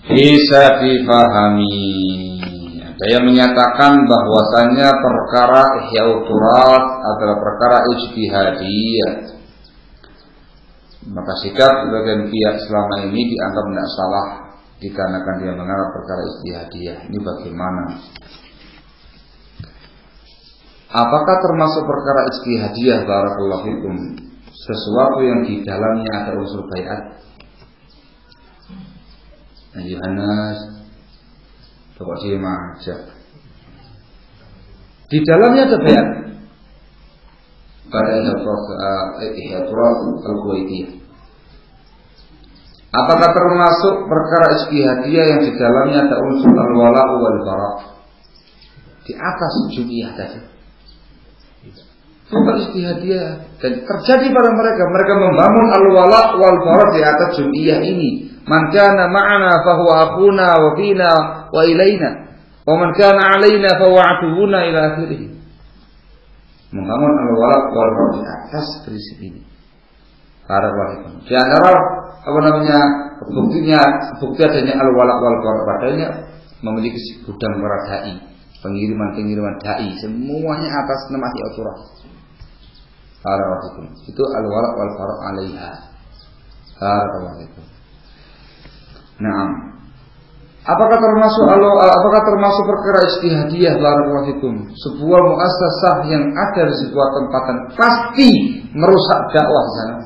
bisa difahami. Ada yang menyatakan bahwasannya perkara Ihya'ut Turath adalah perkara ijtihadiyah. Maka sikap sebagian pihak selama ini dianggap tidak salah dikarenakan dia menganggap perkara ijtihadiyah. Ini bagaimana? Apakah termasuk perkara ijtihadiyah barakallahu fikum sesuatu yang di dalamnya ada unsur baiat? Yohanes, pokok simak aja. Di dalamnya ada baiat pada Ihya'ut Turath al-Kuwaitiyah. Apakah termasuk perkara ijtihadiyah yang di dalamnya ada unsur al-wala' wal bara' di atas jum'iyah tadi? Perkara ijtihadiyah dan terjadi pada mereka membangun al-wala' wal bara' di atas jum'iyah ini. Man kana ma'ana fa huwa akhuna wa fina wa ilaina wa man kana 'alaina fa huwa 'aduwwuna ila akhirih. Membangun al-wala' wal bara' di atas prinsip ini. Barakallahu. Di antara bukti adanya al-wala' wal bara' padanya memiliki gudang para dai, pengiriman dai, semuanya atas nama Ihya'ut Turath. Barakallahu. Itu al-wala' wal bara' 'alaiha. Barakallahu. Nah, apakah termasuk perkara ijtihadiyah barakallahu fikum? Sebuah muassasah yang ada di sebuah tempatan pasti merusak dakwah di sana.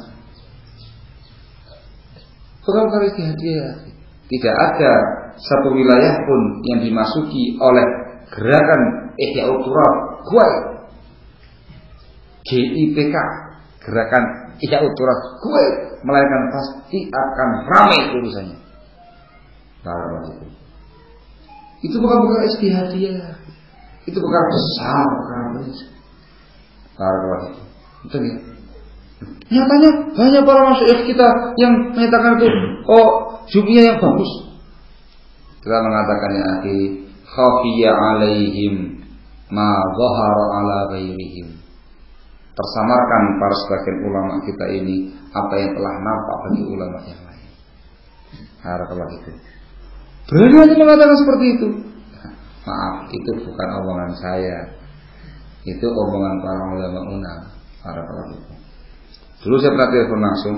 Perkara ijtihadiyah. Tidak ada satu wilayah pun yang dimasuki oleh gerakan Ihya'ut Turath Kuwait, GIPK, gerakan Ihya'ut Turath Kuwait, melainkan pasti akan ramai urusannya. Itu bukan perkara ijtihadiyah, itu perkara besar, perkara besar. Betul ya? Nyatanya banyak para masyayikh kita yang menyatakan itu jum'iyah yang bagus. Kita mengatakan ya akhi, khafiyya alaihim ma dhahara ala ghairihim. Tersamarkan para sebagian ulama kita ini apa yang telah nampak bagi ulama yang lain. Barakallahu itu. Berani aja mengatakan seperti itu. Maaf, itu bukan omongan saya. Itu omongan para ulama Barakallahu itu. Dulu saya pernah telepon langsung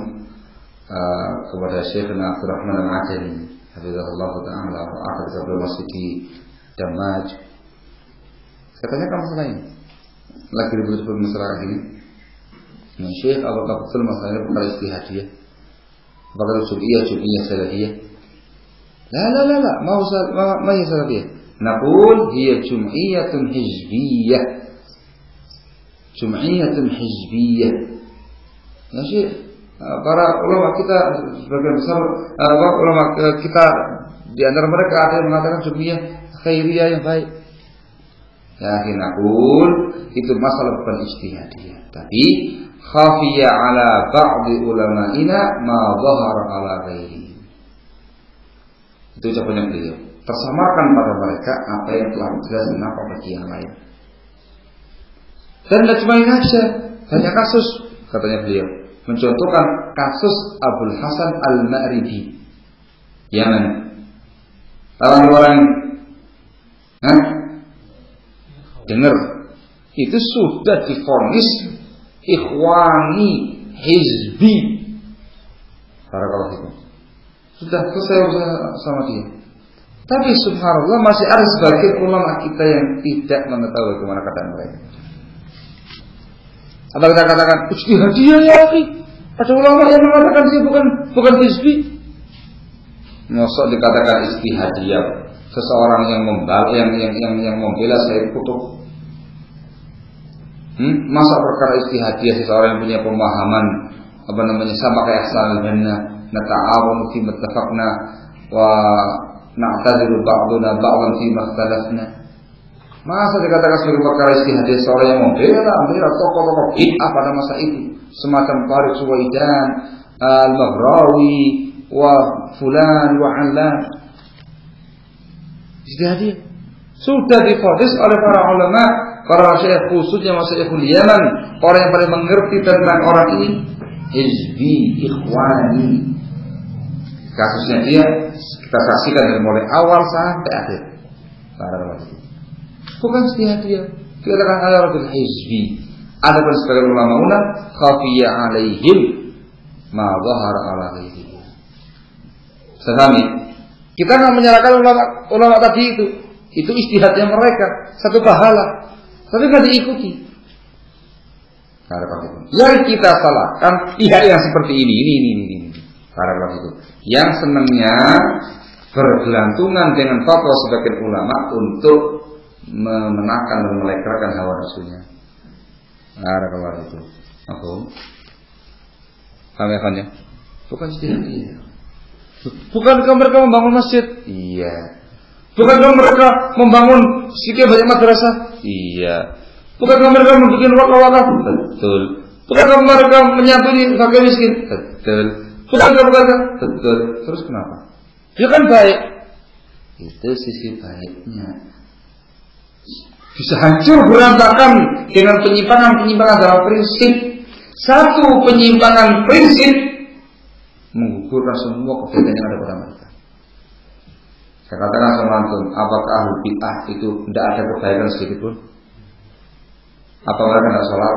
kepada Syekh Abdul Rahman Al-Adani, hafizahullah ta'ala, akhir sebelum masih di Damaj. Saya tanyakan masalah ini. Lagi ribut-ribut masalah ini. Nah, Syekh, apakah betul masalahnya perkara ijtihadiyah? Apakah itu jum'iyah salafiyah? La, ma hiya salafiyah. Naqul hiya jum'iyatun hizbiyah. Jum'iyatun hizbiyah. Ya Syekh, para ulama kita sebagian besar ulama kita di antara mereka ada yang mengatakan jum'iyah khairiyah yang baik. Ya naqul itu masalah bukan ijtihadiyah, tapi khafiyya ala ba'di ulama'ina ma dhahara ala ghairi. Itu ucapannya beliau. Tersamarkan pada mereka apa yang telah jelas nampak bagi yang lain. Dan tidak cuma ini saja, banyak kasus katanya beliau. Mencontohkan kasus Abul Hasan Al-Ma'ribi, Yaman. Orang-orang dengar, itu sudah divonis ikhwani hizbi. Barakallahu fikum. Sudah selesai sama dia. Tapi subhanallah masih ada sebagian ulama kita yang tidak mengetahui kemana keadaan mereka. Apa kita katakan ijtihadiyah ya akhi? Ada ulama yang mengatakan dia bukan hizbi. Masa dikatakan ijtihadiyah seseorang yang membela Sayyid Qutb? Masa perkara ijtihadiyah seseorang yang punya pemahaman sama kayak Ahsanul Banna, nata'awanu fi mattafaqna wa na'tazilu ba'duna ba'dan fi makhtalafna. Masa dikatakan sebagai perkara ijtihadiyah seorang yang membela tokoh-tokoh bid'ah pada masa itu, semacam Tariq Suwaidan, Al-Maghrawi wa fulan wa allan. Ijtihadiyah sudah divonis oleh para ulama, para masyayikh, khususnya masyayikhul Yaman, orang yang paling mengerti tentang orang ini, hizbi, ikhwani. Kasusnya dia kita saksikan dari mulai awal sampai akhir. Bukan setiap dia. Dikatakan ayaratul hizbi. Ada pun sebagian ulama khafiyya alaihim ma dhahara ala ghairihi. Sesami. Kita nggak menyalahkan ulama tadi itu. Itu ijtihadnya mereka, satu pahala. Tapi nggak diikuti. Yang kita salahkan pihak yang seperti ini. Paragraf itu. Yang senangnya bergelantungan dengan fatwa sebagian ulama untuk memenangkan dan melekarkan hawa nafsunya. Paragraf itu. Apa? Paham ya? Bukan ijtihad. Bukankah mereka membangun masjid? Iya. Bukankah mereka membangun sekian banyak madrasah? Iya. Bukankah mereka membuat wakaf? Betul. Bukankah mereka menyantuni fakir miskin? Betul. Bukankah? Betul. Terus kenapa? Ya kan baik. Itu sisi baiknya. Bisa hancur berantakan dengan penyimpangan dalam prinsip. Satu penyimpangan prinsip menggugurkan semua kebaikan yang ada pada mereka. Saya katakan sama antum, apakah ahli bid'ah itu tidak ada kebaikan sedikit pun? Apa mereka tidak sholat?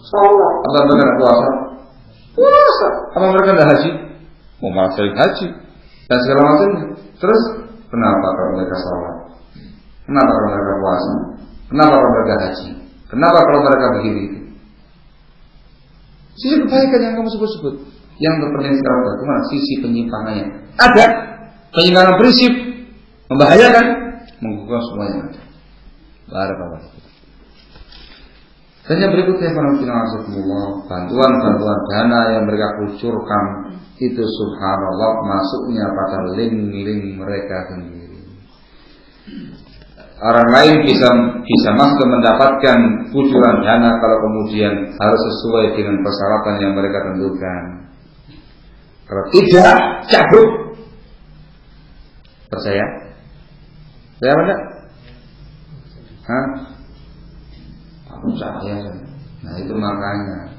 Sholat. Apa mereka tidak puasa? Puasa. Apa mereka tidak haji? Mau malah sering haji dan segala macamnya. Terus kenapa kalau mereka sholat? Kenapa kalau mereka puasa? Kenapa kalau mereka haji? Kenapa kalau mereka begini? Sisi kebaikan yang kamu sebut-sebut, yang terpenting sekarang bagaimana sisi penyimpangannya? Ada. Penyimpangan prinsip membahayakan, menggugurkan semua yang ada. Barakallahu fiik. Dan yang berikutnya bantuan dana yang mereka kucurkan itu subhanallah masuknya pada link mereka sendiri. Orang lain bisa masuk mendapatkan kucuran dana kalau kemudian harus sesuai dengan persyaratan yang mereka tentukan. Kalau tidak, cabut. Percaya? Saya apa enggak? Hah? Aku percaya. Nah itu makanya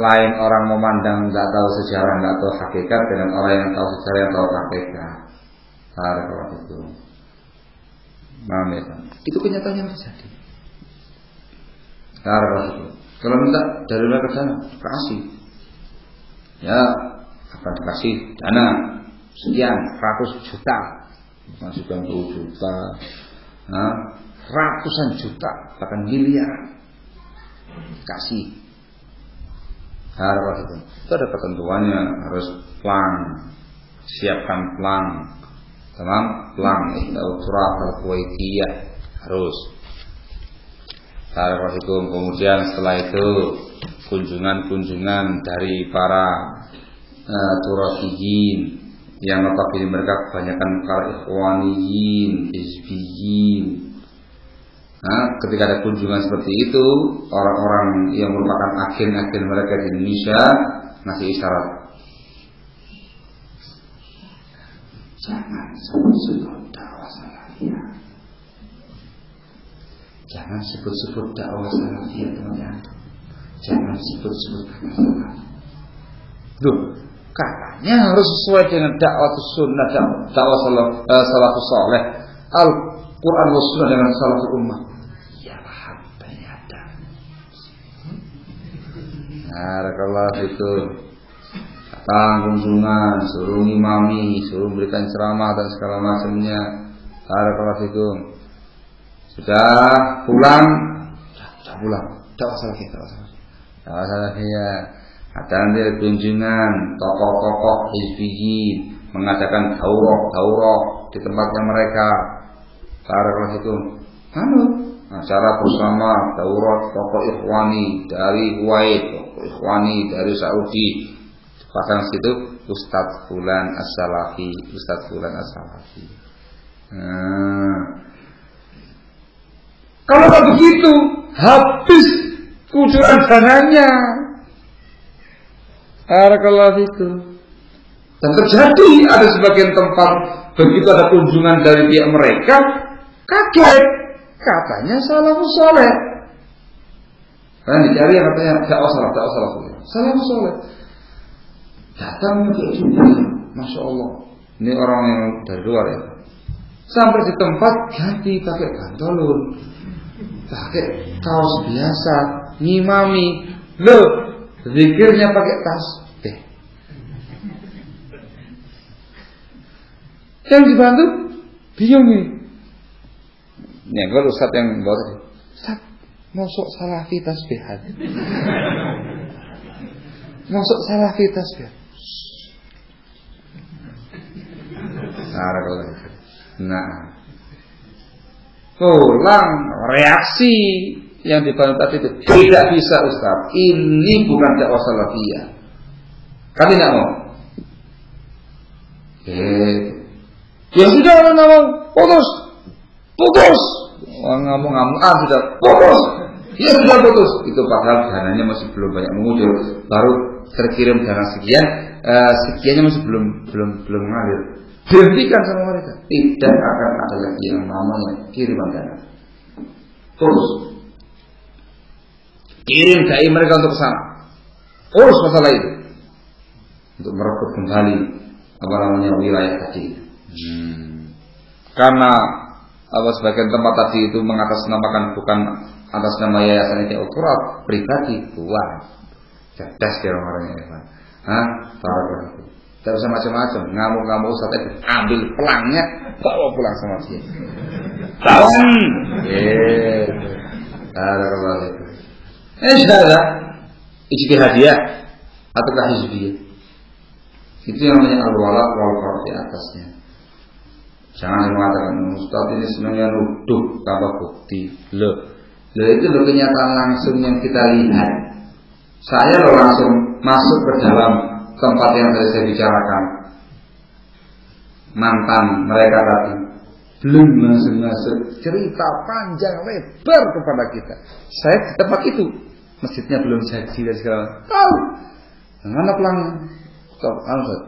lain orang memandang nggak tahu sejarah, nggak tahu hakikat dengan orang yang tahu sejarah, yang tahu hakikat. Kalau itu, paham ya? Itu kenyataan yang terjadi. Kalau itu, kalau minta dari mereka sana, kasih. Ya akan dikasih dana sekian ratus juta, masukkan 10 juta, ratusan juta, bahkan miliar kasih. Harus itu ada ketentuannya, harus plan, siapkan plan, teman, plan Ihdaturah al-Kuwaitiyah harus. Harus itu kemudian setelah itu kunjungan dari para turafiyin yang notabene mereka kebanyakan para ikhwaniyin, hizbiyin. Ketika ada kunjungan seperti itu, orang-orang yang merupakan agen-agen mereka di Indonesia ngasih isyarat, jangan sebut-sebut dakwah salafiyah, jangan sebut-sebut dakwah salafiyah teman-teman, jangan sebut-sebut kata salaf. Duh, katanya harus sesuai dengan dakwah sunnah, dakwah salafus saleh, Al-Quran wa sunnah dengan salaful ummah. Ya paham, ternyata. Barakallahu itu datang kunjungan, suruh ngimami, suruh berikan ceramah dan segala macamnya. Barakallahu itu sudah pulang, dakwah salafiyah. Ada nanti kunjungan tokoh-tokoh hizbiyin mengadakan daurah di tempatnya mereka. Barakallahu itu acara bersama daurah tokoh ikhwani dari Kuwait, tokoh ikhwani dari Saudi. Bahkan situ Ustadz Fulan As-Salafi, Ustadz Fulan As-Salafi. Kalau tak begitu, habis kucuran dananya. Barakallahu itu. Dan terjadi ada sebagian tempat begitu ada kunjungan dari pihak mereka, kaget, katanya salafus saleh. Karena dicari yang katanya dakwah salafus saleh. Datang ke juga Masya Allah, ini orang yang dari luar ya. Sampai di tempat ganti pakai pantolon, pakai kaos biasa, ngimami, loh, zikirnya pakai tasbih. Yang dibantu bingung nih. Ya kalau Ustaz yang bawa tadi, Ustaz, masuk salafi tasbihat. Masuk salafi tasbih. Nah, pulang reaksi yang dibantu tadi itu tidak bisa Ustaz. Ini bukan dakwah salafiyah. Kami tidak mau. Ya sudah, orang mau putus. Ngomong-ngomong sudah putus. Ya sudah putus. Itu padahal dananya masih belum banyak mengucur. Baru terkirim dana sekian, sekiannya masih belum mengalir. Dihentikan sama mereka. Tidak akan ada lagi yang namanya kiriman dana. Terus kirim dai mereka untuk kesana. Urus masalah itu untuk merebut kembali wilayah tadi. Karena sebagian tempat tadi itu mengatasnamakan bukan atas nama yayasan itu ukurat pribadi, wah cerdas dia orang-orangnya. Para tidak usah macam-macam, ngamuk-ngamuk Ustaz itu ambil pelangnya, bawa pulang sama dia. Tahun, kalau itu, insyaallah ijtihadiyah atau hizbiyah. Itu yang namanya al-wala wal di atasnya. Jangan mengatakan Ustaz ini sebenarnya nuduh tanpa bukti. Loh itu kenyataan langsung yang kita lihat. Saya langsung masuk ke dalam tempat yang tadi saya bicarakan. Mantan mereka tadi belum langsung masuk, cerita panjang lebar kepada kita. Saya di tempat itu, masjidnya belum jadi dan segala macam. Tahu mana pelangnya?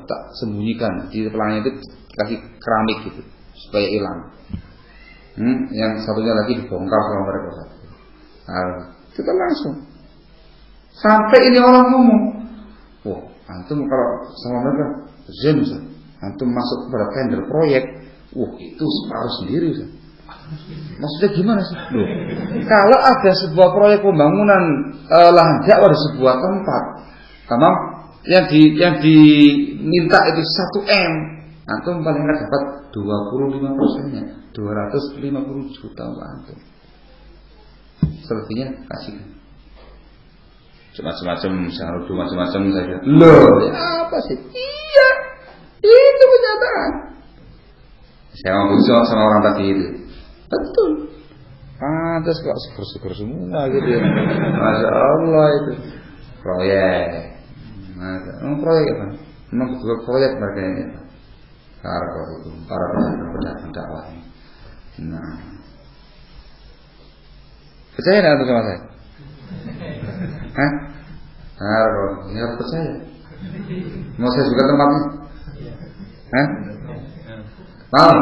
Tak sembunyikan di pelangnya itu kasih keramik gitu supaya hilang. Yang satunya lagi dibongkar sama mereka. Kita langsung sampai ini orang ngomong, wah antum kalau sama mereka zen, antum masuk kepada tender proyek, itu separuh sendiri. Maksudnya gimana sih? Kalau ada sebuah proyek pembangunan lahan dakwah di sebuah tempat, tamam, yang diminta itu 1 M, antum paling nggak dapat 25%-nya, 250 juta antum. Selebihnya kasihkan. Macam-macam, saya nuduh macam-macam saja. Loh, apa sih? Iya, itu kenyataan. Saya ngomong sama orang tadi itu. Betul. Pantas kok syukur-syukur semua gitu ya. Masya Allah itu. Proyek. Proyek apa? Memang betul proyek mereka ini. Para pedagang dakwah. Nah. Percaya nggak sama saya? Hah? Ya harus percaya. Mau saya juga tempatnya? Hah? Mau?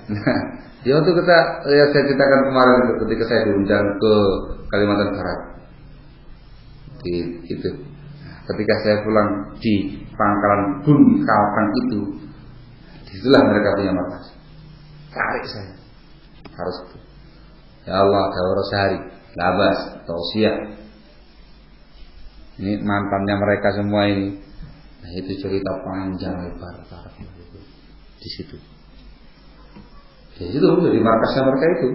Nah, ya waktu saya ceritakan kemarin ketika saya diundang ke Kalimantan Barat. Itu. Ketika saya pulang di pangkalan Kalteng itu, disitulah mereka punya markas. Tarik saya. Harus itu. Ya Allah, daurah sehari, labas, tausiah. Ini mantannya mereka semua ini. Nah, itu cerita panjang lebar di situ. Di situ jadi markasnya mereka itu.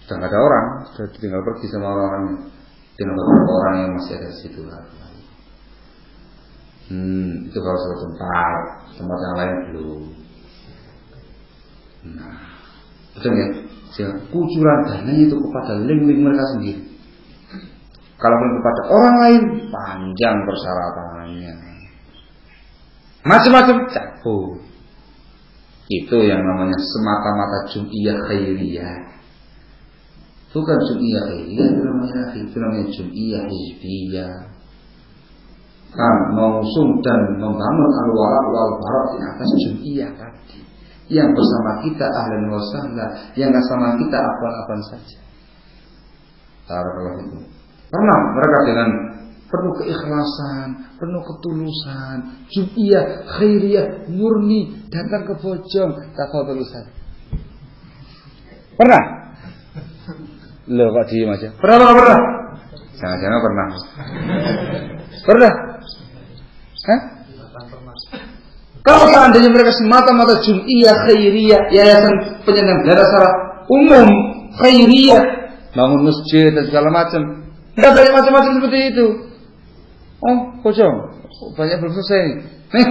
Sudah nggak ada orang, sudah tinggal pergi sama orang-orang. Tinggal beberapa orang yang masih ada di situ. Itu kalau satu tempat yang lain belum. Nah, betul ya? Kucuran dananya itu kepada link-link mereka sendiri. Kalau kepada orang lain panjang persyaratannya, macam-macam cabut. Itu yang namanya semata-mata jum'iyah khairiyah. Bukan jum'iyah khairiyah, itu namanya jum'iyah hizbiyah. Mengusung dan membangun al-wala wal-bara di atas jum'iyah tadi. Yang bersama kita ahlan wa sahlan, yang bersama kita apa-apa saja. Barakallahu fikum. Pernah mereka dengan penuh keikhlasan, penuh ketulusan, jum'iyah, khairiyah, murni, datang ke Bojong, tafadhol Ustaz. Pernah? Loh kok diem aja? Pernah? Jangan-jangan pernah. Pernah? Hah? Kalau seandainya mereka semata-mata jum'iyah, khairiyah, yayasan penyelenggara secara umum, khairiyah, bangun masjid dan segala macam, tidak banyak macam-macam seperti itu. Oh, Bojong, banyak belum selesai nih.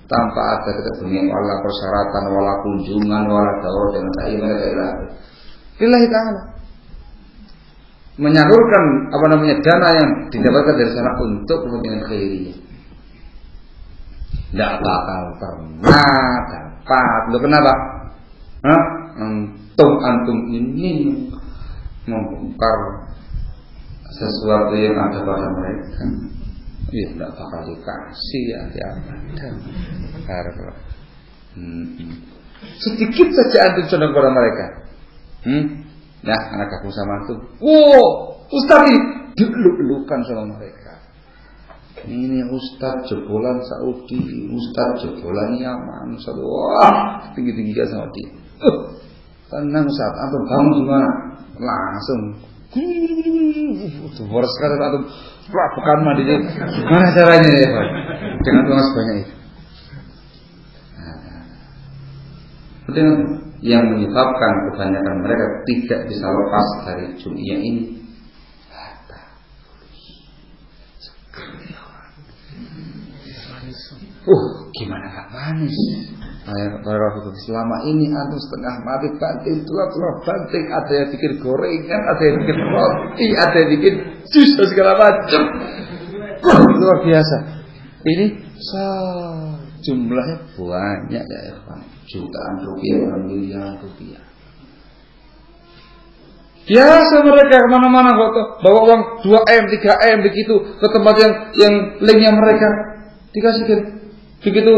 Tanpa ada ketentuan wala persyaratan, wala kunjungan, wala daurah dan lain-lain mereka lillahi ta'ala menyalurkan dana yang didapatkan dari sana untuk kepentingan khairiyah. Tidak bakal pernah dapat. Lo kenapa? Antum ini membongkar sesuatu yang ada pada mereka. Ya tidak bakal dikasih ya. Sedikit saja antum condong pada mereka. Nah, anak kamu sama antum. Ustaz ini diluk-lukan sama mereka. Ini Ustaz jebolan Saudi, Ustaz jebolan Yaman, Ustaz. Wah, tinggi-tinggi kan Saudi. Tenang Ustaz, antum bangun gimana? Langsung. Boros kata antum. Bukan mandinya. Gimana caranya ya, Pak? Dengan uang sebanyak itu. Nah, yang menyebabkan kebanyakan mereka tidak bisa lepas dari jum'iyah ini. Gimana gak manis? Selama ini antum setengah mati banting, tulang banting, ada yang bikin gorengan, ada yang bikin roti, ada yang bikin jus dan segala macam. Luar biasa. Ini jumlahnya banyak ya ikhwan, jutaan rupiah, miliaran rupiah. Biasa mereka kemana-mana bawa uang 2M, 3M begitu ke tempat yang linknya mereka dikasihkan. Begitu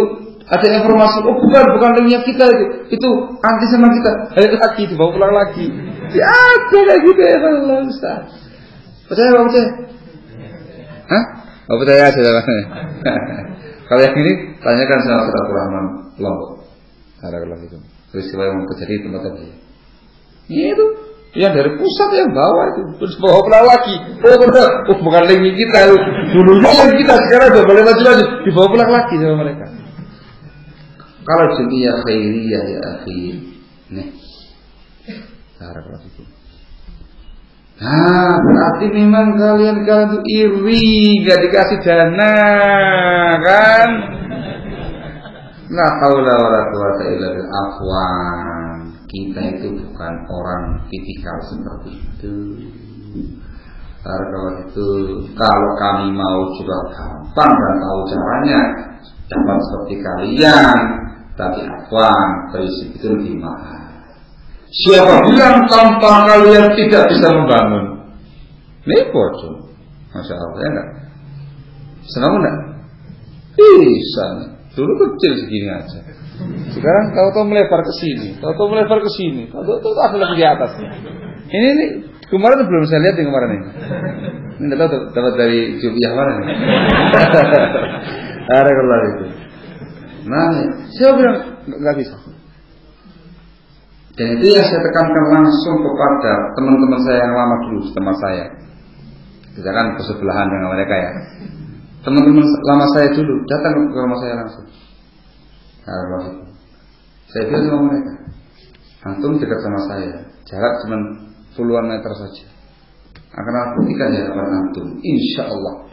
ada informasi, bukan linknya kita itu anti sama kita, lagi dibawa pulang lagi. Ya ada kayak gitu ya Allah Ustaz. Percaya? Hah? Oh percaya saja. Kalau yang ini tanyakan sama Saudara Rahman Lombok. Barakallahu fikum. Peristiwa yang terjadi di tempat tadi. Itu yang dari pusat yang bawah itu terus bawa pulang lagi. Bukan link kita itu. Dulunya yang kita sekarang udah boleh maju dibawa pulang lagi sama mereka. Kalau jum'iyah khairiyah ya akhi. Nih. Barakallahu fikum. Berarti memang kalian itu iri, gak dikasih dana, kan? La haula wala quwata illa billah. Afwan. Kita itu bukan orang tipikal seperti itu. Kalau itu, kalau kami mau juga gampang dan tahu caranya, dapat seperti kalian. Tapi afwan, prinsip itu lebih mahal. Siapa bilang tanpa kalian tidak bisa membangun? Ini bocor. Masya Allah, ya enggak? Senang enggak? Bisa. Dulu kecil segini aja. Sekarang tahu-tahu melebar ke sini, tahu-tahu ada lagi di atas. Ini kemarin belum saya lihat kemarin ini. Ini enggak tahu dapat dari Jum'iyah mana nih. Ada kalau itu. Nah, saya bilang enggak bisa. Dan itu yang saya tekankan langsung kepada teman-teman saya yang lama dulu di tempat saya. Kita kan bersebelahan dengan mereka ya. Teman-teman lama saya dulu datang ke rumah saya langsung. Saya bilang sama mereka, antum dekat sama saya, jarak cuma puluhan meter saja. Akan aku buktikan ya kepada antum, insya Allah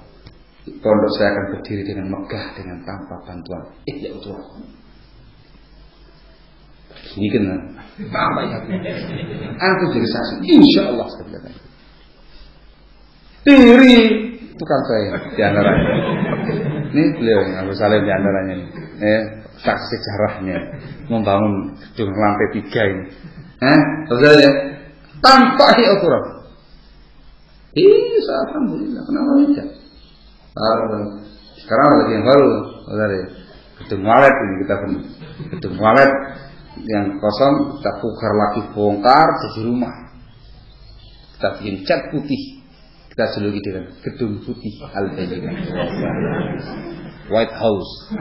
pondok saya akan berdiri dengan megah dengan tanpa bantuan. Ya betul. Ini kena apa ya? Antum jadi saksi, insya Allah saya bilang. Diri bukan saya di antaranya. Ini beliau yang Abu Salim di antaranya ini. Saksi sejarahnya membangun gedung lantai 3 ini. Betul ya? Tanpa aturan. Alhamdulillah. Kenapa tidak? Sekarang lagi yang baru, betul ya? Gedung walet ini kita punya. Gedung walet yang kosong kita tukar lagi, bongkar jadi rumah. Kita bikin cat putih. Kita juluki dengan Gedung Putih Al-Bayyinah, White House.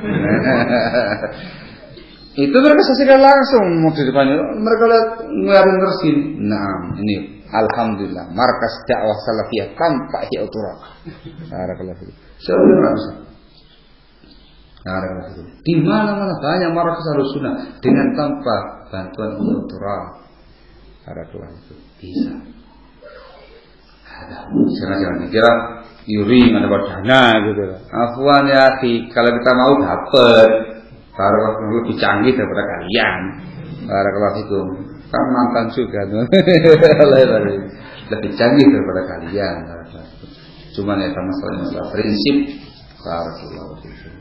Itu mereka saksikan langsung di depannya. Mereka lihat ngeluarin terus gini. Nah, ini alhamdulillah markas dakwah salafiyah tanpa hiaturah. Barakallahu fiik. Di mana-mana banyak markas Ahlussunnah dengan tanpa bantuan hiaturah. Barakallahu fiik. Bisa. Jangan dikira Yuri ada dana gitu. Afwan ya, kalau kita mau dapat barakallahu lebih canggih daripada kalian. Barakallahu fikum. Kan mantan juga tuh. Lebih canggih daripada kalian. Cuman ya masalah prinsip. Barakallahu fikum.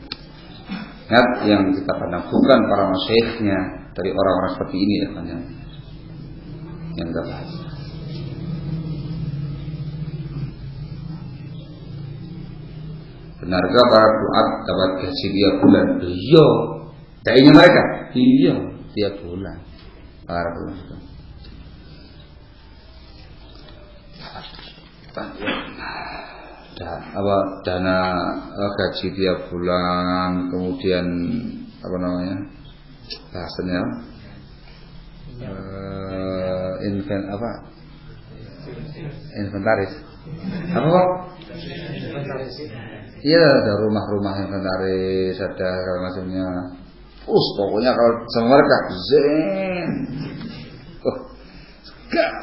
Ingat yang kita pandang bukan para masyayikhnya dari orang-orang seperti ini ya kan yang kita bahas. Benarkah para duat dapat gaji tiap bulan? Iya. Kayaknya mereka? Iya, tiap bulan. Para bulan. Dana gaji tiap bulan, kemudian apa namanya? Bahasanya inventaris. Apa kok? Iya, ada rumah-rumah inventaris, ada segala macamnya. Pokoknya kalau sama mereka zen.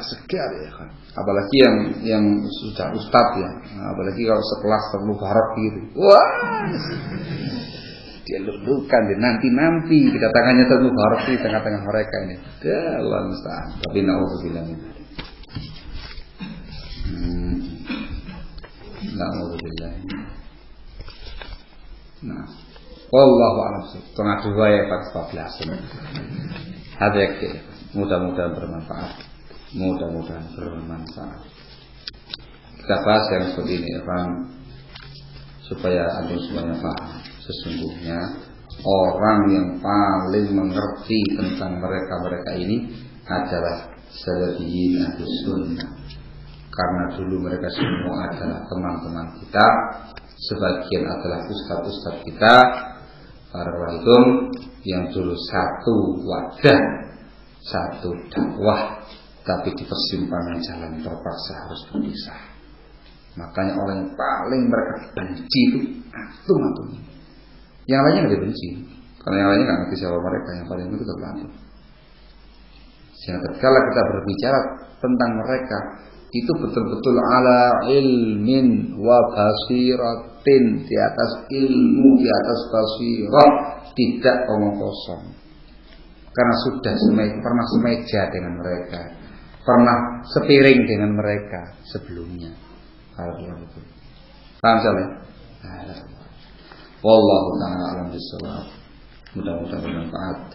Segar ya kan. Apalagi yang sudah ustad ya. Apalagi kalau sekelas termubarak gitu. Wah. Dia lulukan dia nanti kedatangannya termubarak di tengah-tengah mereka ini. Allah musta'an. Tapi na'udzubillah. Na'udzubillah. Nah, wallahu a'lam. Setengah 2 ya Pak 14. Hati-hati. Mudah-mudahan bermanfaat. Kita bahas yang seperti ini ya, paham? Supaya antum semuanya paham. Sesungguhnya orang yang paling mengerti tentang mereka ini adalah salafiyin ahlus sunnah. Karena dulu mereka semua adalah teman-teman kita, sebagian adalah ustaz-ustaz kita, para walium yang dulu satu wadah, satu dakwah, tapi di persimpangan jalan terpaksa harus berpisah. Makanya orang yang paling mereka benci itu antum. Yang lainnya nggak dibenci, karena yang lainnya nggak ngerti siapa mereka. Yang paling itu tetap antum. Sehingga ketika kita berbicara tentang mereka, itu betul-betul ala ilmin wa basiratin, di atas ilmu, di atas basirat, tidak omong kosong. Karena sudah pernah semeja dengan mereka, pernah sepiring dengan mereka sebelumnya. Paham salah? Wallahu ta'ala alam bisawab. Mudah-mudahan bermanfaat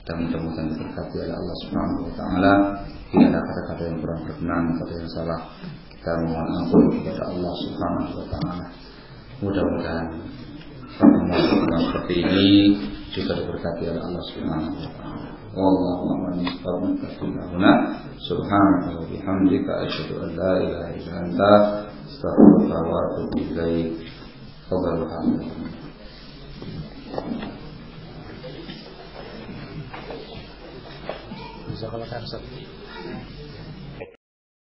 dan mudah-mudahan diberkati oleh Allah Subhanahu wa taala. Tidak ada kata-kata yang kurang berkenan, kata yang salah, kita mohon ampun kepada Allah Subhanahu wa taala. Mudah-mudahan pertemuan seperti ini juga diberkati oleh Allah Subhanahu wa taala. Wallahu a'lam bishawab. Subhanaka wa bihamdika asyhadu an la ilaha illa anta astaghfiruka wa atubu ilaik. Fadhlu hamdan. Jazakallahu khairan.